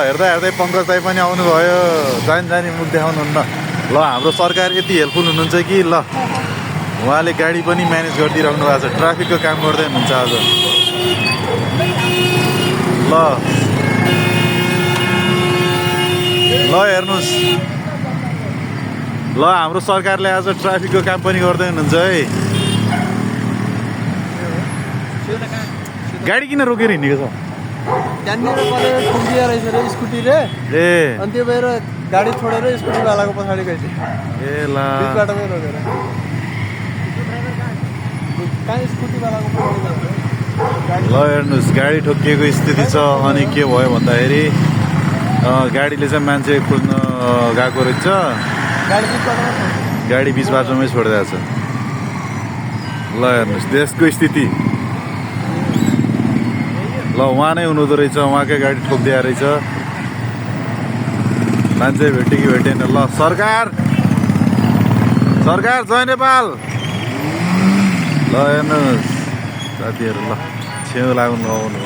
हेर्दा हेर्दै पङ्कज दाई पनि आउनुभयो जानी मुख देखाउनुहुन्न ल हाम्रो सरकार यति हेल्पफुल हुनुहुन्छ कि ल उहाँले गाडी पनि म्यानेज गरिदिइराख्नु भएको छ ट्राफिकको काम गर्दै हुनुहुन्छ आज ल ल हेर्नुहोस् ल हाम्रो सरकारले आज ट्राफिकको काम पनि गर्दै हुनुहुन्छ है गाडी किन रोकेर हिँडेको छ त्यहाँनिर कसले ठोकिदिया रहेछ रे स्कुटी रे ए अनि त्यो भएर गाडी छोडेर स्कुटीवालाको पछाडि गएछ ए ला बिच बाटोमै रोकेर कहाँ स्कुटीवालाको पछाडि गएछ ल हेर्नुहोस् गाडी ठोकिएको स्थिति छ अनि के भयो भन्दाखेरि गाडीले चाहिँ मान्छे खोज्न गएको रहेछ गाडी बिच बाटोमै छोडिदिएको छ ल हेर्नुहोस् देशको स्थिति ल उहाँ नै हुनुहुँदो रहेछ उहाँकै गाडी ठोकिदिएको रहेछ मान्छे भेट्यो कि भेटेन ल सरकार जय नेपाल ल हेर्नुहोस् साथीहरू ल छेउ लाग्नु नआउनु